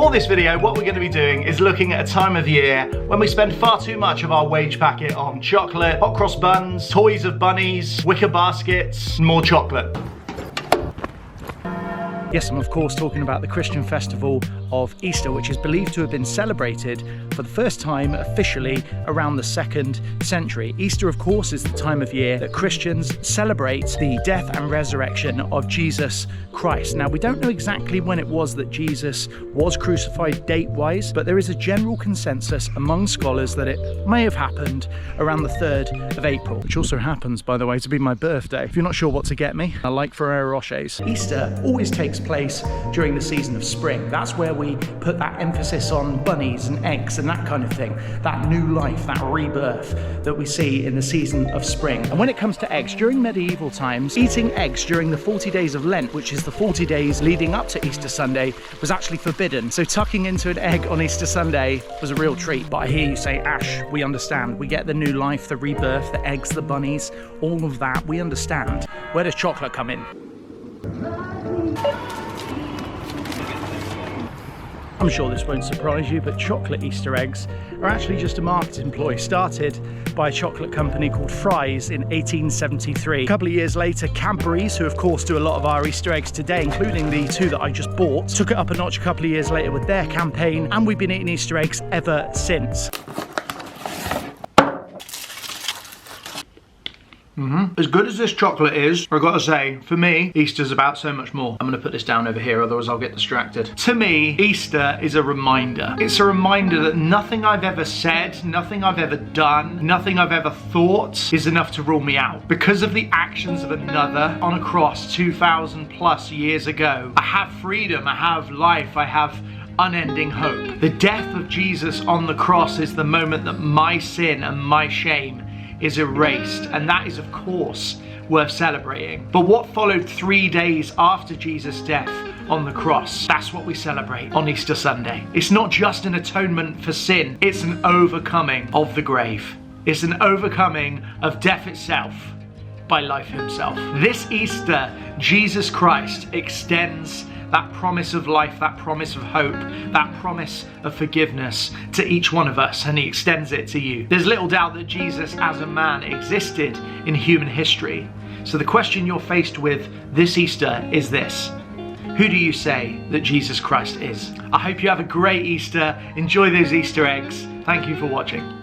For this video, what we're going to be doing is looking at a time of year when we spend far too much of our wage packet on chocolate, hot cross buns, toys of bunnies, wicker baskets, and more chocolate. Yes, I'm of course talking about the Christian festival of Easter, which is believed to have been celebrated for the first time officially around the 2nd century. Easter, of course, is the time of year that Christians celebrate the death and resurrection of Jesus Christ. Now, we don't know exactly when it was that Jesus was crucified date-wise, but there is a general consensus among scholars that it may have happened around the 3rd of April, which also happens, by the way, to be my birthday. If you're not sure what to get me, I like Ferrero Rochers. Easter always takes place during the season of spring. That's where we put that emphasis on bunnies and eggs and that kind of thing, that new life, that rebirth that we see in the season of spring. And when it comes to eggs, during medieval times, eating eggs during the 40 days of Lent, which is the 40 days leading up to Easter Sunday, was actually forbidden. So tucking into an egg on Easter Sunday was a real treat. But I hear you say, Ash, we understand. We get the new life, the rebirth, the eggs, the bunnies, all of that, we understand. Where does chocolate come in? I'm sure this won't surprise you, but chocolate Easter eggs are actually just a marketing ploy started by a chocolate company called Fry's in 1873. A couple of years later, Cadbury's, who of course do a lot of our Easter eggs today, including the 2 that I just bought, took it up a notch a couple of years later with their campaign, and we've been eating Easter eggs ever since. As good as this chocolate is, I've got to say, for me, Easter's about so much more. I'm going to put this down over here, otherwise I'll get distracted. To me, Easter is a reminder. It's a reminder that nothing I've ever said, nothing I've ever done, nothing I've ever thought is enough to rule me out. Because of the actions of another on a cross 2,000 plus years ago, I have freedom, I have life, I have unending hope. The death of Jesus on the cross is the moment that my sin and my shame is erased, and that is of course worth celebrating. But what followed 3 days after Jesus' death on the cross, that's what we celebrate on Easter Sunday. It's not just an atonement for sin, it's an overcoming of the grave. It's an overcoming of death itself by life himself. This Easter, Jesus Christ extends that promise of life, that promise of hope, that promise of forgiveness to each one of us, and he extends it to you. There's little doubt that Jesus as a man existed in human history. So the question you're faced with this Easter is this: who do you say that Jesus Christ is? I hope you have a great Easter. Enjoy those Easter eggs. Thank you for watching.